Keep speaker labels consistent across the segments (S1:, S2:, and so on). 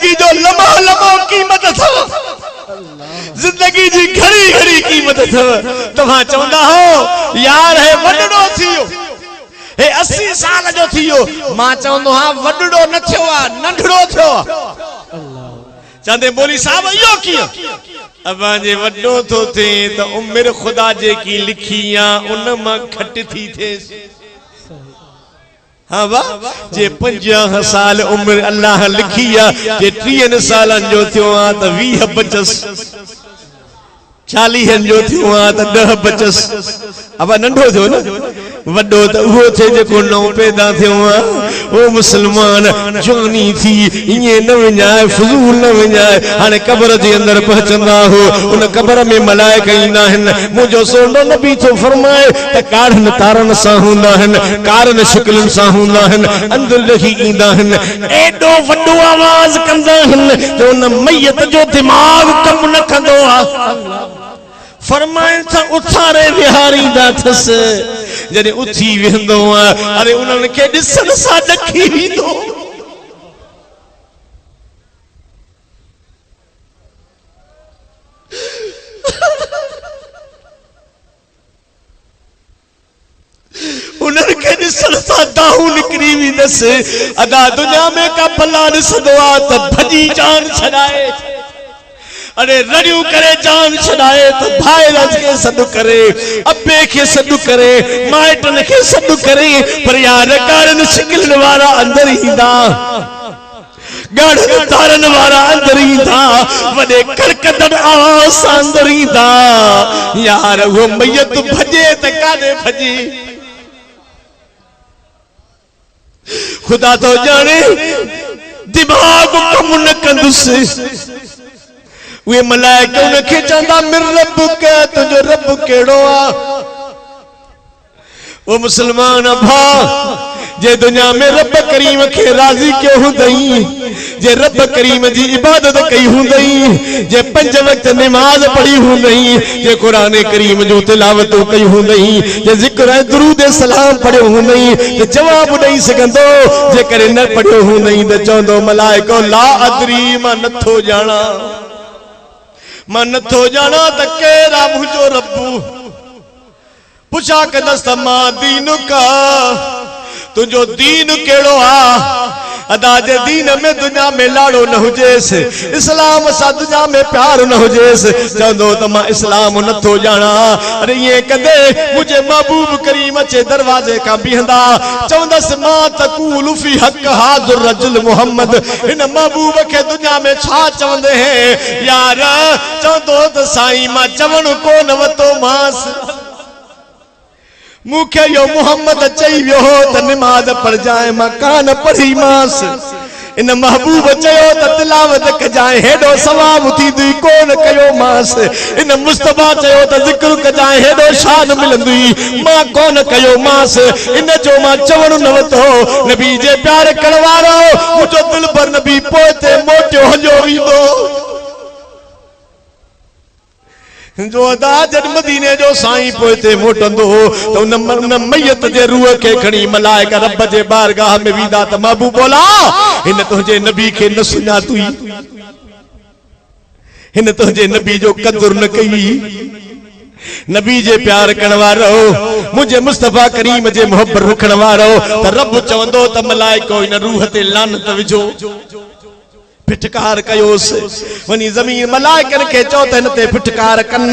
S1: जिंदगी जो लम्हा लम्हो कीमत अथव जिंदगी जी घड़ी घड़ी कीमत अथव तव्हां चवंदा हो यार है वडड़ो थियो हे 80 साल जो थियो मां चवंदो हां वडड़ो न थियो आ नंढड़ो थियो चंदे बोली साहब इहो कीअं अबां जे वडो थो थे त उम्र खुदा जे की लिखी आ उन मां घट थी थे हाँ वाह जे 50 साल उम्र अल्लाह लिखी आ जे 30 सालन जो थियो आ त 20 बचस 40 जो थियो आ त 10 बचस अब नंढो थियो न वडो त उहो थे जेको नओ पैदा थियो आ ओ मुसलमान जवानी थी इए न वञाए फज़ूल न वञाए हाने कब्र जे अंदर पहुचंदा हो उन कब्र में मलाइका ईंदा आहिन मुंहिंजो सोनो नबी थो फरमाए त काढ़न तारन सां हूंदा आहिन कारन शिकलन सां हूंदा आहिन अंदर रही ईंदा आहिन एडो वडो आवाज कंदा आहिन जो उन मैयत जो दिमाग कम न कंदो आ फरमाए था उथारे विहारींदा थस जॾहिं उथी वेंदो आहे अरे उन्हनि खे ॾिसण सां ॾकी वेंदो उन्हनि खे ॾिसण सां दाहूं निकिरी वेंदसि अदा दुनिया में का भला ॾिसंदो आहे त भॼी जान छॾाए अरे रड़ियूं करे जान छड़ाए तो भाईरस के सदु करे अब्बे के सदु करे माइटन के सदु करे पर यार कारण शिकलन वाला अंदर ईंदा गढ़ तारन वाला अंदर ईंदा वडे कड़कदड़ आवाज अंदर ईंदा यार वो मैयत भजे त काने भजे खुदा तो जाने दिमाग कम न कंदुसि वे मलाइका उनखे चंदा मिर रब के तुझो रब केड़ो आ वो मुसलमान भा जे दुनिया में रब करीम के राजी क्यों हुंदई जे रब करीम जी इबादत कई हुंदई जे 5 वक्त नमाज पढ़ी हुंदई जे कुरान करीम जो तिलावत कई हुंदई जे जिक्र दुरूद सलाम पढ़ियो हुंदई ते जवाब ॾेई सघंदो जे करे न पढ़ियो हुंदई त चवंदो मलाइको ला अदरी मां नथो ॼाणा मां नथो ॼाणा त केरा मुंहिंजो रब्बू पुछा कंदसि त मां दीन का तुंहिंजो दीन कहिड़ो आ अदा जे दीन में दुनिया में लाड़ो न हुजेसि इस्लाम सां दुनिया में प्यार न हुजेसि चवंदो त मां इस्लाम नथो ॼाणा अरे ये कदे मुझे महबूब करीम अचे दरवाजे खां बीहंदा चवंदसि मां तकूलु फी हक़ हाज़िर रजुल मोहम्मद इन महबूब खे दुनिया में छा चवंदे हैं यार चवंदो त साईं मां चवण कोन वतो मांस मुखे यो मोहम्मद चई वियो त नमाज पढ़ जाए मां कान पढ़ी मांस इन महबूब चयो त तिलावत कजाए हेडो सवाब थींदी कोन कयो मांस इन मुस्तफा चयो त जिक्र कजाए हेडो शान मिलंदी मां कोन कयो मांस इन जो मां चवण न वतो नबी जे प्यार करण वारो मुंहिंजो दिल पर नबी पोते मोटियो हलियो ईंदो जो अदा जद मदीने जो साईं पोते मोटंदो तो उन मैयत जे रूह के खणी मलाइका रब जे बारगाह में वीदा त महबूब बोला इन तुझे नबी के न सुञातुई इन तुझे नबी जो कदर न कई नबी जे प्यार करण वारो मुझे मुस्तफा करीम जे मोहब्बत रखण वारो त रब चवंदो त मलाइको इन रूह ते लानत विझो फिटकार कयोस वनी जमीन मलाइकन के चौ त ते फिटकार कन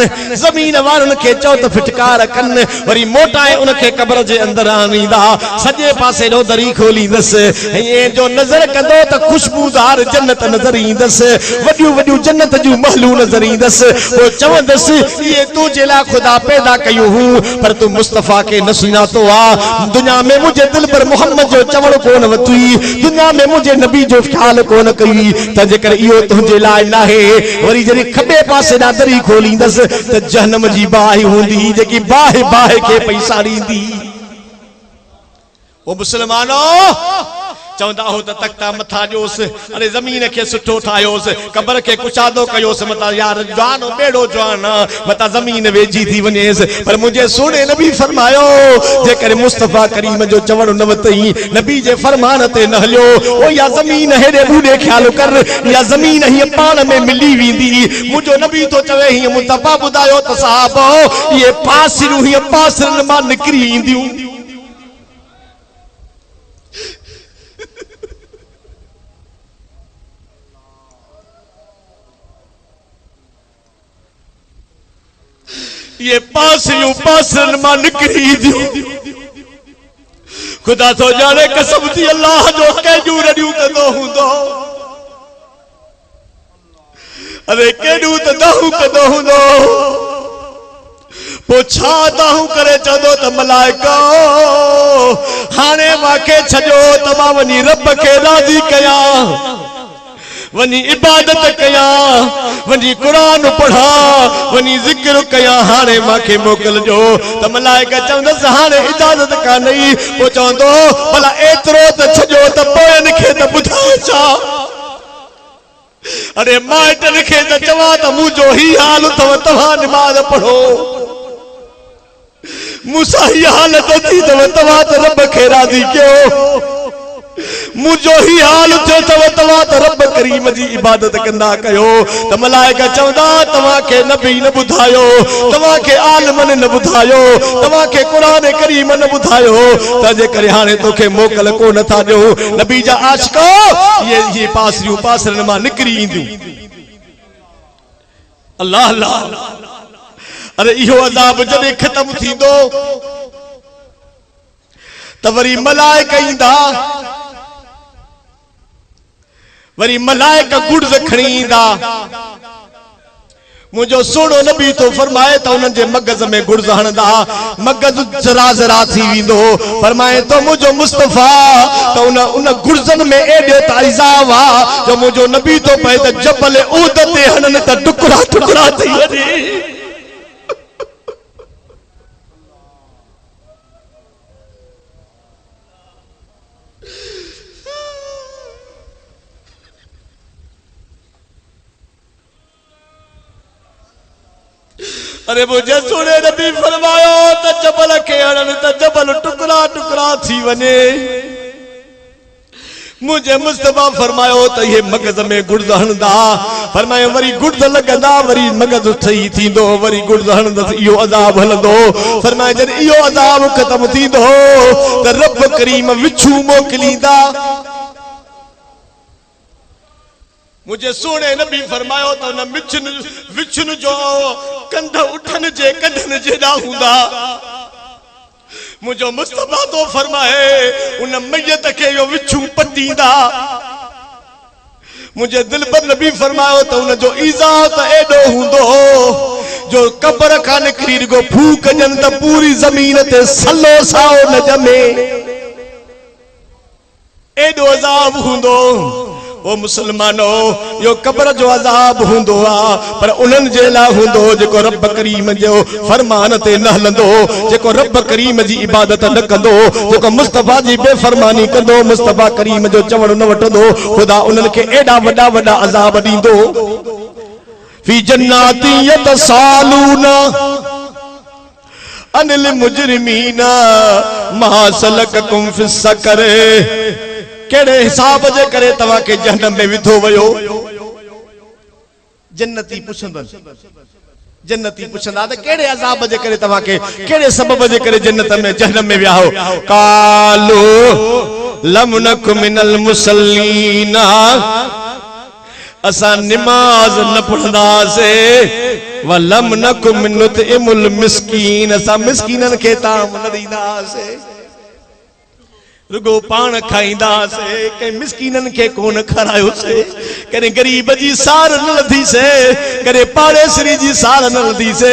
S1: जमीन वारन के चौ त फिटकार कन वरी मोटाए उनके कब्र जे अंदर आनींदा सजे पासे नो दरी खोलींदस ये जो नजर कंदो त खुशबूदार जन्नत नजर ईंदस वडियो वडियो जन्नत जो महलू नजर ईंदस वो चवंदस ये तू जेला खुदा पैदा कयो हूं पर तू मुस्तफा के न सुञातो आ दुनिया में मुझे दिल पर मोहम्मद जो चवण कोन वतुई दुनिया में मुझे नबी जो ख्याल कोन कई तजेकर इहो तुझे लाइ नाहे वरी जरी खबे पासे ना दरी खोलींदस त जहन्नम जी बाहि हुंदी जेकी बाहि बाहि के पैसा ॾींदी ओ मुसलमानो चवंदा हो त तख्ता मथा जोस अरे जमीन के सुठो ठायोस कब्र के कुचादो कयोस मता यार जवान बेड़ो जवान मता जमीन वेजी थी वनेस पर मुझे सोने नबी फरमायो जे करे मुस्तफा करीम जो चवण न वतई नबी जे फरमान ते न हलियो ओ या जमीन हेडे बूढ़े ख्याल कर या जमीन ही पान में मिली वींदी मुझो नबी तो चवे ही मुस्तफा बुदायो त साहब ये पासिरू ही पासरन मा निकरी इंदियूं ये पासियूं पासरन मा निकरी इंदियूं खुदा तो जाने कसम थी अल्लाह जो केजू रडियूं कंदो हूंदो अरे केडू त दाहू कंदो हूंदो पोछा दाहू करे चंदो त मलाइका हाने माके छजो तमा वनी रब के राजी कया वनी इबादत कया वनी कुरान पढ़ा वनी जिक्र कया हाने माके मोकल जो त मलाइका चंदस हाने इजाजत का नहीं वो चंदो भला एतरो त छजो त पोयन के त बुधा चा अरे माइटन के त चवा त मुजो ही हाल तव तवा नमाज पढ़ो मूसा ही हालत थी तव तवा त रब के राजी क्यों मुझो ही हाल थियो तव तवा त रब करीम जी इबादत कंदा कयो त मलाइका चवंदा तवा के नबी न बुधायो तवा के आलमन न बुधायो तवा के कुरान करीम न बुधायो त जे करे हाने तोखे मोकल को न था जो नबी जा आशिको ये पासरियूं पासरन मा निकरी इंदियूं अल्लाह अल्लाह अरे इहो अज़ाब जदे खत्म थींदो त वरी मलाइका इंदा वरी मलाइका गुड़ज खणी इंदा मुझो सोनो नबी तो फरमाए त उन जे मगज में गुड़ज हणदा मगज जरा जरा थी विंदो फरमाए तो मुझो मुस्तफा त उन गुड़जन में एडे ताइजावा जो मुझो नबी तो पए त जबल ऊद ते हणन त टुकड़ा टुकड़ा थी वञे अरे मुझे सुने नबी फरमायो त जबल के हणन त जबल टुकड़ा टुकड़ा थी वने मुझे मुस्तफा फरमायो त ये मगज में गुड़ज हणदा फरमायो वरी गुड़ज लगंदा वरी मगज सही थींदो वरी गुड़ज हणदा इहो अज़ाब हलंदो फरमायो जद इहो अज़ाब खत्म थींदो त रब करीम विछू मोकलींदा मुझे सोने नबी फरमायो तो न विछन जो कंध उठन जे कढन जेड़ा हुंदा मुझो मुस्तफा तो फरमाए उन मैयत के यो विछू पटींदा मुझे दिल पर नबी फरमायो तो उन जो इजात एडो हुंदो जो कब्र का निकरी गो फूक जन त पूरी जमीन ते सलो साओ न जमे एडो अज़ाब हुंदो ओ मुसलमानो यो कब्र जो अज़ाब हुंदो आ पर उन्हनि जे लाइ हुंदो जेको रब करीम जो फरमान ते न हलंदो जेको रब करीम जी इबादत न कंदो जेको मुस्तफा जी बेफरमानी कंदो मुस्तफा करीम जो चवण न वठंदो खुदा उन्हनि खे एडा वॾा वॾा अज़ाब ॾींदो फी जन्नाती यतसालून अनिल मुजरिमीना मा सलककुम फिस सकर केड़े हिसाब जे करे तवा के जहन्नम में विधो वयो जन्नती पुछंदा त केड़े अज़ाब जे करे तवा के केड़े सबब जे करे जन्नत में जहन्नम में वियाहो कालो लम नक मिनल मुसल्लीना असा नमाज न पढ़दा से व लम नक मिनुत इमुल मिस्कीन असा मिस्कीनन के ताम न दीदा से रुगो पान खाईंदा से के मिस्कीनन के कोन खरायो से करे गरीब जी सार न लधी से करे पाड़ेसरी जी सार न लधी से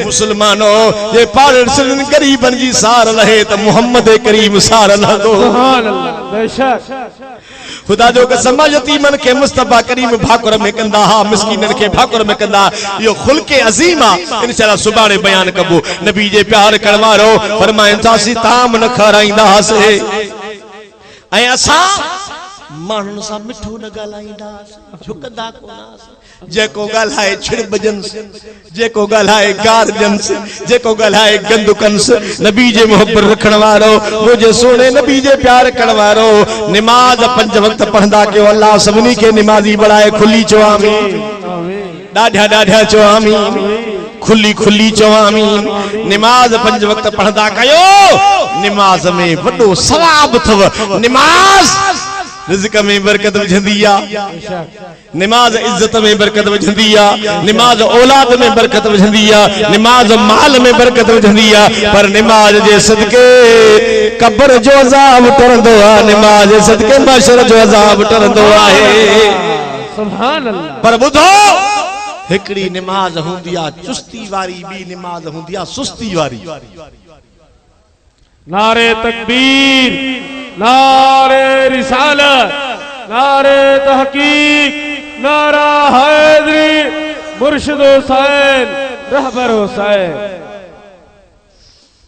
S1: मुसलमानो ये पाड़ेसरी गरीबन जी सार लहे त मोहम्मद करीम सार न दो सुभान अल्लाह बेशक खुदा जो कसम यतीमन के मुस्तफा करीम भाकुर में कंदा हा मिस्कीनन के भाकुर में कंदा यो खुल्के अजीमा इंशाल्लाह सुभाणे बयान कबो नबी जे प्यार करवारो फरमाए तासी ताम न खराइंदा से ऐं असां माण्हुनि सां मिठो न ॻाल्हाईंदासीं, झुकंदा कोन्हासीं। जेको ॻाल्हाए छिड़बजंसि, जेको ॻाल्हाए गारजंसि, जेको ॻाल्हाए गंद कंसि। नबी जे मोहब्बत रखण वारो, मुंहिंजे सोने नबी जे प्यार करण वारो, निमाज़ 5 वक्त पढ़ंदा कयो। अल्लाह सभिनी खे निमाज़ी बणाए। खुली चओ आमीन, ॾाढा ॾाढा चओ आमीन, खुली खुली चओ आमीन। निमाज़ 5 वक्त पढ़ंदा कयो। निमाज़ में वॾो सवाब अथव। निमाज़ रिज़्क़ में बरकत विझंदी आहे, निमाज़ इज्जत में बरकत विझंदी आहे, निमाज़ औलाद में बरकत विझंदी आहे, निमाज़ माल में बरकत विझंदी आहे। पर निमाज़ जे सदके कब्र जो अज़ाब टरंदो आहे, निमाज़ जे सदके महशर जो अज़ाब टरंदो आहे। सुभान अल्लाह। पर ॿुधो, हिकड़ी निमाज़ हूंदी आहे चुस्ती वारी, ॿी निमाज़ हूंदी आहे सुस्ती वारी।
S2: नारे तकबीर, नारे रिसालत, नारे तहकीक, नारा हैदरी, मुर्शिद हुसैन, रहबर हुसैन।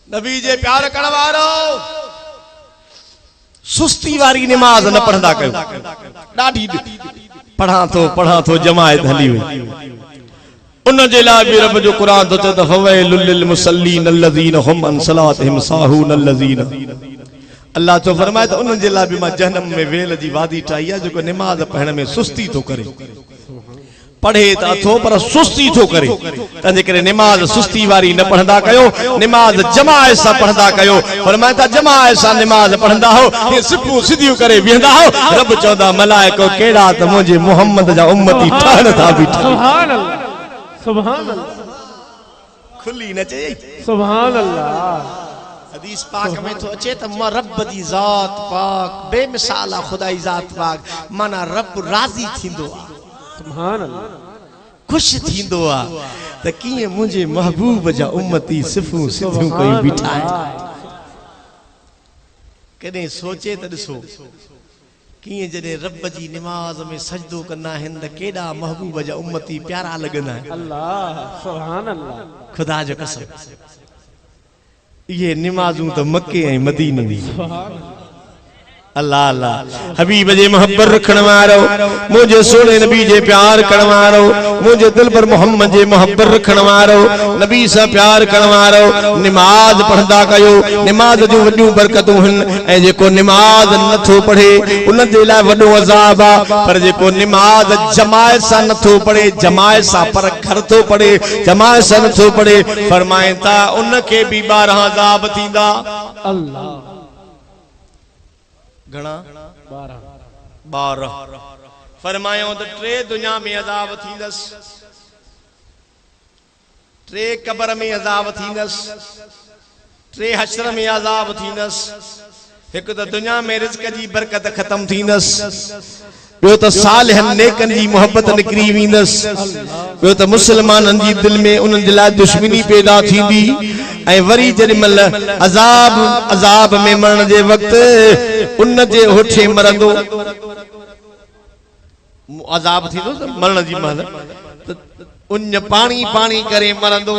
S1: नबी जे प्यार करण वारो सुस्ती वारी निमाज़ न पढ़ंदा कयो। ॾाढी पढ़ा थो जमायत हली वई। उन जे लाइ बि रब जो क़ुरान तो चए त फवैलुल लिल मुसल्लीन अल्लज़ीना हुम अन सलातिहिम साहून अल्लज़ीना। अल्लाह तो फरमाए त उन जे लाइ बि मां जहन्नम में वेल जी वादी ठाही आहे जेको निमाज़ पढ़ण में सुस्ती थो करे। पढ़े त अथो पर सुस्ती थो करे। तंहिंजे करे निमाज़ सुस्ती वारी न पढ़ंदा कयो, निमाज़ जमायत सां पढ़ंदा कयो। फरमाए त जमायत सां निमाज़ पढ़ंदा हो, हे सिपूं सिधियूं करे बीहंदा हो। रब चवंदा मलाइको केड़ा त मुंहिंजे मोहम्मद जा उम्मती ठहण था बीठा।
S2: सुभान अल्लाह, सुभान अल्लाह।
S1: खुली न चई,
S2: सुभान अल्लाह।
S1: हदीस पाक में तो अचे त मां रब जी ज़ात पाक बेमिसाल आहे। खुदाई ज़ात पाक माना रब राज़ी थींदो आहे,
S2: सुभान अल्लाह,
S1: खुश थींदो आहे त कीअं मुंहिंजे महबूब जा उम्मती सिफ़ूं सिधियूं कई बीठा आहिनि। कॾहिं सोचे त ॾिसो कीअं जॾहिं रब जी निमाज़ में सजदो कंदा आहिनि त केॾा महबूब जा उम्मती प्यारा लॻंदा आहिनि।
S2: अल्लाह, सुभान अल्लाह।
S1: खुदा जो कसम, ये निमाज़ूं तो मक्के ऐं मदीने जी। अल्लाह अल्लाह। हबीब जे मोहब्बत रखण वारो, मुझे सोने नबी जे प्यार करण वारो, मुझे दिल पर मोहम्मद जे मोहब्बत रखण वारो, नबी सां प्यार करण वारो, निमाज़ पढ़ंदा कयो। निमाज़ जूं वॾियूं बरकतूं आहिनि ऐं जेको निमाज़ नथो पढ़े उन जे लाइ वॾो अज़ाब आहे। पर जेको निमाज़ जमायत सां नथो पढ़े, जमायत सां पर घर थो पढ़े, जमायत सां नथो पढ़े, फरमाइनि था उन खे बि 12 अज़ाब थींदा।
S2: अल्लाह।
S1: घणा? 12। फरमायो त 3 दुनिया में अज़ाब थींदस, 3 कब्र में अज़ाब थींदस, 3 हश्र में अज़ाब थींदस। एक तो दुनिया में रिज़्क़ जी बरकत खत्म थींदस, ॿियो त सालिहनि नेकनि जी मोहब्बत निकिरी वेंदस, ॿियो त मुसलमाननि जी दिल में उन्हनि जे लाइ दुश्मनी पैदा थींदी। ऐं वरी जॾहिं महिल अज़ाब में मरण जे वक़्त उन जे होठे मरंदो, अज़ाब थींदो त मरण जी महिल त उन पाणी पाणी करे मरंदो,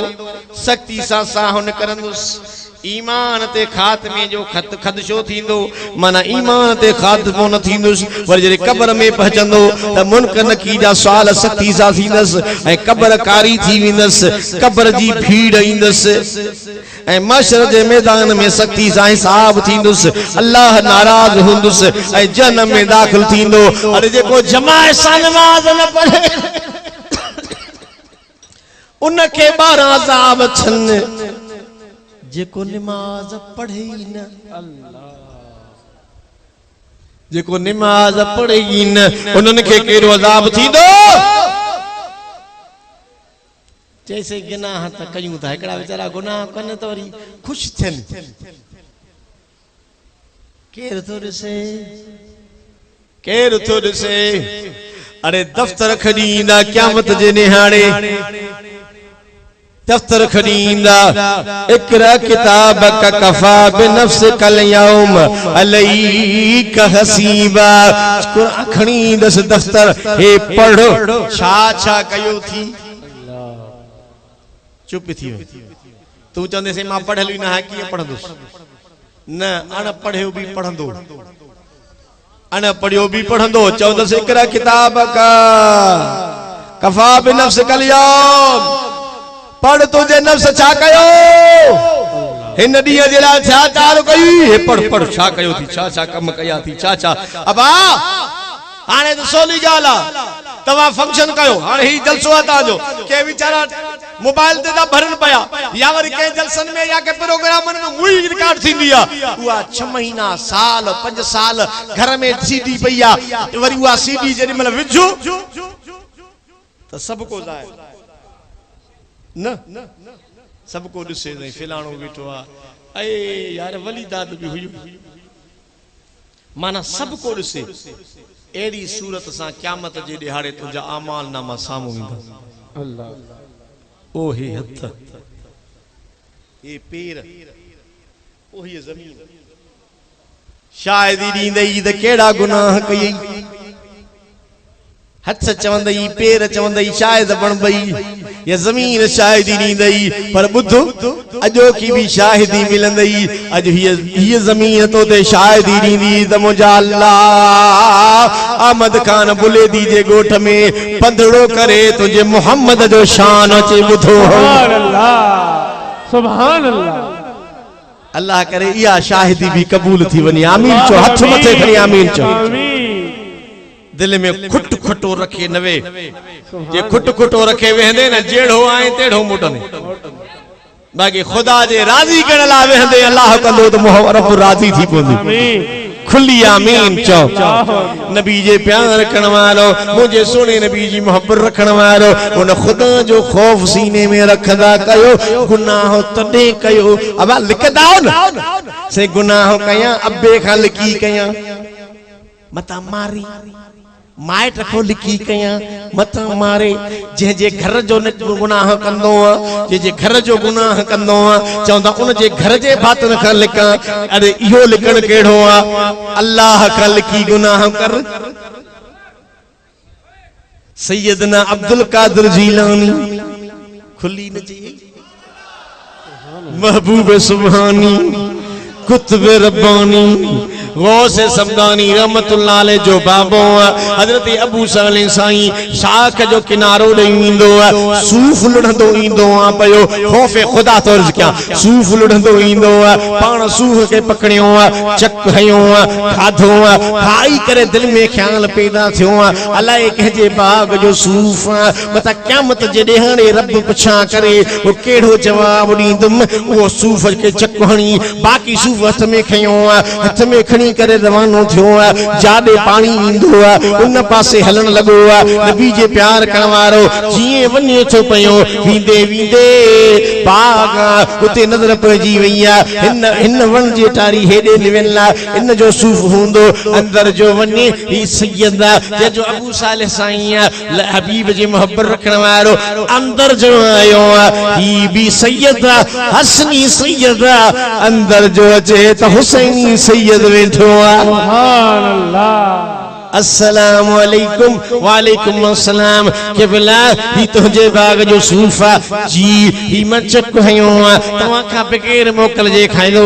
S1: सख्ती सां साह न करंदुसि। ईमान ते खात्मे जो खदशो थींदो, माना ईमान ते खात्मो न थींदुसि। वरी जॾहिं कब्र में पहुचंदो त मुनकर नकीर जा सुवाल सख्ती सां थींदसि ऐं कब्र कारी थी वेंदसि, कब्र जी भीड़ ईंदसि ऐं महशर जे मैदान में सख्ती सां हिसाब थींदुसि। अल्लाह नाराज़ हूंदुसि ऐं जन्नत में दाख़िल थींदो। अरे जेको जमायत सां नमाज़ न पढ़े उन खे 12 अज़ाब छन, जेको निमाज़ पढ़े ही न, जेको निमाज़ पढ़े ही न उन्हनि खे केड़ो अज़ाब थींदो। जैसे गुनाह त कयूं था, हिकड़ा वीचारा गुनाह कनि त वरी ख़ुशि थियनि, केर थो ॾिसे, केर थो ॾिसे। अरे दफ़्तर खणी ईंदा क़यामत जे निहाणे, दफ्तर खणींदा, इक़रा किताबक कफ़ा बिनफ्सिकल यौम अलैका हसीबा। खणींदसि दफ्तर, हे पढ़ो छा छा कयो थी। चुप थी वई। तू चवंदेसि मां पढ़ियल ई न आहे, कीअं पढ़ंदुसि? न, अण पढ़ियो बि पढ़ंदो, अन पढ़ियो भी पढ़ंदो चौदस इकरा किताब का कफा बिनफ्स कल यौम पढ़ तुझे नफ्स छा कयो हिन ॾींहं जे लाइ छा चार कई पढ़ पढ़ छा कयो थी छा छा कम कया थी छा छा अबा हाणे तो सोली ॻाल्हि आहे तव्हां फंक्शन कयो हाणे ही जलसो आहे तव्हांजो के वीचारा मोबाइल ते था भरन पया या वरी के जलसन में या के प्रोग्रामन में मुई रिकॉर्ड थींदी आहे उहा 6 महीना साल 5 साल घर में सीडी पई आहे वरी उहा सीडी जेडी मतलब विझो तो सब को जाए न सब को दिसे नहीं फिलाणो बैठो आ ए यार वली दाद भी हुई माना सब को दिसे एड़ी सूरत सा क़यामत जे दिहाड़े तुजा अमाल नामा सामू इंदा अल्लाह ओ हे हथ ए पैर ओ हे जमीन शायद दींदई त केड़ा गुनाह कई हथ चवंदई पैर चवंदई शायद बणबई ये जमीन शाहिदी नींदई पर बुध अजो की भी शाहिदी मिलंदई अज ये जमीन तो ते शाहिदी नींदी त मुंजा अल्लाह अहमद खान बुलेदी जे गोठ में पंधड़ो करे तुझे मोहम्मद जो शान अचे बुधो
S2: सुभान अल्लाह सुभान अल्लाह
S1: अल्लाह करे या शाहिदी भी कबूल थी वनी आमीन चो हाथ मथे खणी आमीन चो दिल में खुट खुटो रखे नवे जे खुट खुटो रखे वेंदे न जेड़ो आए तेड़ो मोटने बाकी खुदा जे राजी करण ला वेंदे अल्लाह कंदो तो रब राजी थी पोंदी आमीन खुली आमीन चो नबी जे प्यार रखण वालो मुझे सोने नबी जी मोहब्बत रखण वालो उन खुदा जो खौफ सीने में रखदा कयो गुनाह तडे कयो अब लिखदा न से गुनाह कया अब्बे खा लिखी कया मता मारी माइट को लिखी कया मत मारे जे घर जो गुनाह कंदो जे घर जो गुनाह कंदो चवंदा उन जे घर जे बातन खां लिखा अरे इहो लिखण केड़ो आ अल्लाह खां लिखी गुनाह कर सैयदना अब्दुल कादिर जीलानी खुली न जी महबूब सुभानी कुतुब रब्बानी गौसे समदानी रहमतुल्लाह अलैह जो बाबो हजरत अबू साले साईं शाख जो किनारो ॾेईंदो सूफ लुढ़ंदो ईंदो पयो खौफ़े खुदा तो अर्ज़ क्या सूफ लुढ़ंदो ईंदो पाण सूफ के पकड़ियो चक हयो खाधो खाई करे दिल में ख्याल पैदा थियो अलाए कहे बाग जो सूफ मता क़यामत जे ॾेहाड़े रब पुछा करे वो केड़ो जवाब ॾींदुम वो सूफ के चक हणी बाकी सूफ हथ में खयो हथ में खणी करे रवानो थियो जाडे पानी इंदो उन पासे हलन लगो नबी जे प्यार करण वारो जिए वने छो पयो वींदे वींदे बाग उते नजर पजी वईया इन वन जे टारी हेडे निवेला इन जो सूफ हुंदो अंदर जो वने ही सैयदा जे जो अबू साले साईं हबीब जी मोहब्बत रखण वारो अंदर जो आयो ही भी सैयदा हसनी सैयदा अंदर जो अचे तो हुसैनी सैयद वेठो सुभान अल्लाह अस्सलामु अलैकुम वालेकुम अस्सलाम क़िबला ही तुझे बाग जो सूफा जी ही मचक हयो तवा का बगैर मोकल जे खाइलो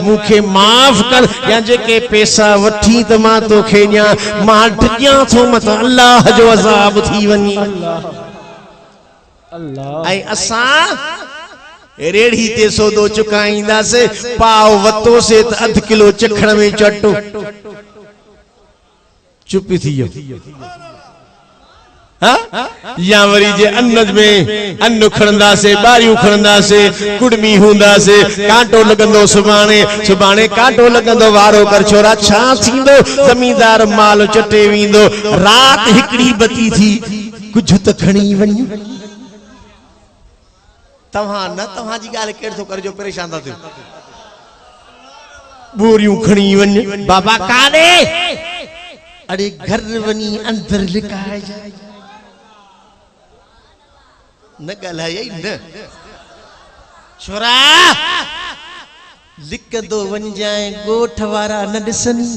S1: मुखे माफ कर या जे के पैसा वठी त मा तो खेन्या मा टिया थो मत अल्लाह जो अजाब थी वनी अल्लाह आई असा रेड़ी ते सौदो चुकाईंदा से पाव वतो से अध किलो चखण में चटो चुप थी या वरी जे अन्नज में अन्न खणंदा से बारियूं खणंदा से कुड़मी हुंदा से कांटो लगंदो सुभाणे कांटो लगंदो वारो कर छोरा छा थींदो जमींदार माल चटे वींदो रात हिकड़ी बती थी कुछ त खणी वणी तव्हां न तव्हां जी गाल केड़ तो करजो परेशान था थियो बोरियूं खणी वन बाबा काने अरे घर वनी अंदर लिकाए जाए न गलाए न छोरा लिक दो वन जाए गोठ वारा न दिसनी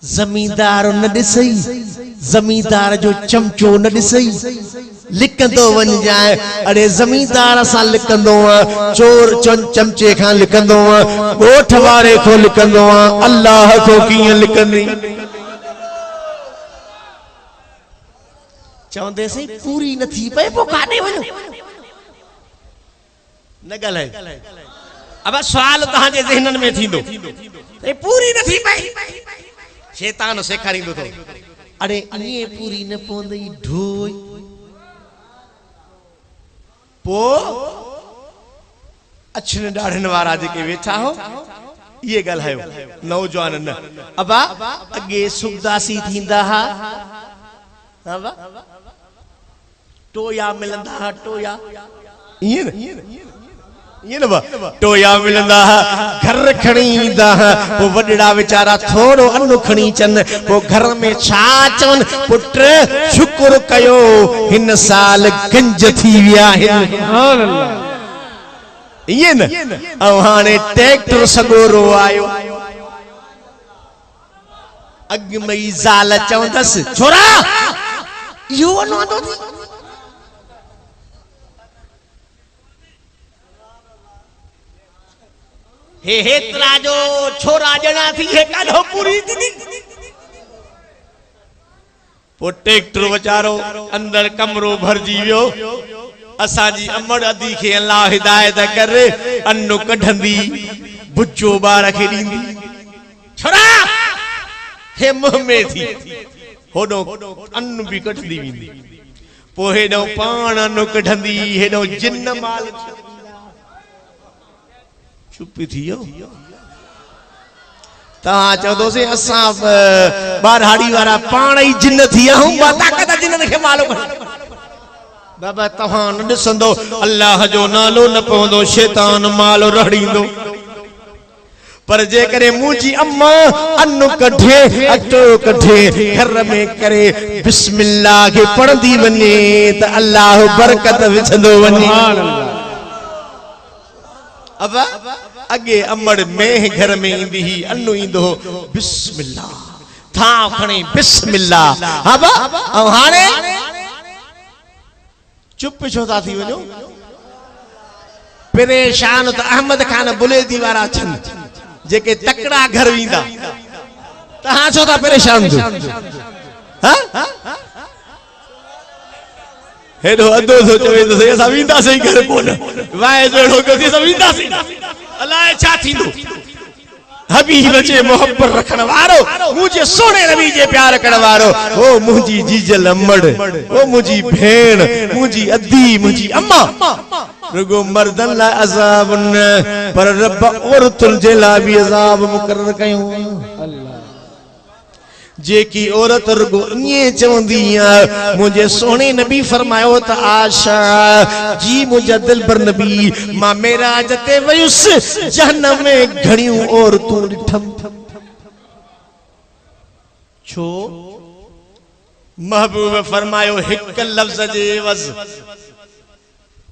S1: जमींदार न दिसई जमींदार जो चमचो न दिसई लिखंदो वन जाए अड़े जमींदार सा लिखंदो चोर चमचे खां लिखंदो गोठ वारे को लिखंदो अल्लाह को कीअं लिखंदी चवंदे सही पूरी न थी पए पो काॾे वञो न ॻाल्हाए अब सवाल तव्हांजे ज़हननि में थींदो पूरी न थी पई शैतान सेखारींदो तो अरे इए पूरी न पवंदई ढोई पो अछन ॾाढ़नि वारा जेके वेठा हो ये ॻाल्हायो नौजवान न अबा अगे सुखदासी थींदा हा अबा टोया मिलंदा हा टोया इए न बा टोया मिलंदा घर खणी ईंदा वो वडड़ा बेचारा थोड़ो अन्न खणी चन वो घर में छा चवन पुट शुक्र कयो हिन साल गंज थी विया है सुभान अल्लाह ये न ऐं हाणे ट्रैक्टर सगोरो आयो अग मई ज़ाल चवंदस छोरा यो वनो तो हे हेतरा जो छोरा जना थी हे काढो पूरी थी पो ट्रैक्टर बेचारो अंदर कमरो भरजी वियो असा जी अमड़ अदी के अल्लाह हिदायत कर अन्नो कढंदी बुच्चो बार के दींदी छोरा हे मुंह में थी होडो अन्न भी कटदी विंदी पो हेडो पाण अन्न कढंदी हेडो जिन्न माल चुप थी ता चौदो से असा बारहाड़ी वाला पाण ही जिन्न थी हूं ताकत जिन्न के मालूम बाबा तहां न ॾिसंदो अल्लाह जो नालो न पवंदो शैतान माल रड़ींदो पर जे करे मुजी अम्मा अन्न कढे अटो कढे घर में करे बिस्मिल्लाह के पढ़दी वने त अल्लाह बरकत विझंदो वने अब अगे अमड़ में घर में इंदी ही अन्नु इंदो बिस्मिल्लाह था खणी बिस्मिल्लाह अब हाणे चुप छो था थी वञो परेशान त अहमद खान बुलेदी वारा छन जेके तकड़ा घर वींदा तहां छो था परेशान थियो हां हेडो अदो सो चवे त सही असा वींदा सही घर कोन वाए जड़ो के सब वींदा सही अल्लाह छा थींदो हबीब जे मोहब्बत रखण वारो मुझे सोने नबी जे प्यार करण वारो ओ मुजी जीजल अमड़ ओ मुजी भेण मुजी अद्दी मुजी अम्मा रुगो मर्दन ला अज़ाब न पर रब औरतुन जे ला भी अज़ाब मुकर्रर कयो अल्लाह जेकी औरत रुगो इए चवंदी मुझे सोने नबी फरमायो त आशा जी मुझा दिलबर नबी मां मेराज ते वयुस जहन्नम में घणियों औरतूं ॾिठम छो महबूब फरमायो हिक लफ्ज जे वज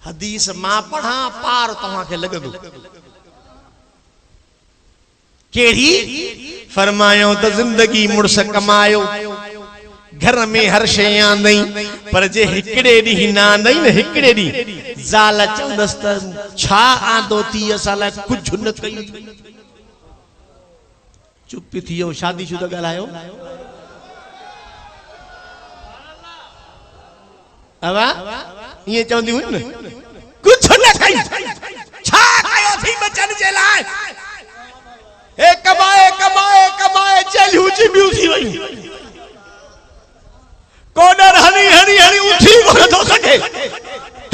S1: हदीस मां पढ़ा पार तव्हां के लगदो केड़ी फरमायो तो जिंदगी मुड़स कमायो घर में हर शय आंदई पर जे हिकड़े डी ना आंदई न हिकड़े डी ज़ाल चंदस त छा आंदो थी असाला कुछ न कई चुप थियो शादीशुदा ॻाल्हायो अवा ये चवंदी हुई न कुछ न कई छा कयो थी बचन जे लाए ए कमाए कमाए कमाए चल हुची भी उठी वई कोडर हनी हनी हनी उठी कोन तो सके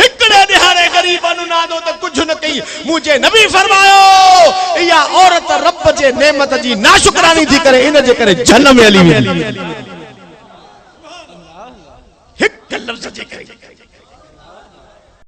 S1: हिकड़े दिहाड़े गरीबन ना दो तो कुछ न कई मुझे नबी फरमायो या औरत रब जे नेमत जी नाशुक्रानी थी करे इन जे करे जन्म में हली हिक लफ्ज जे करे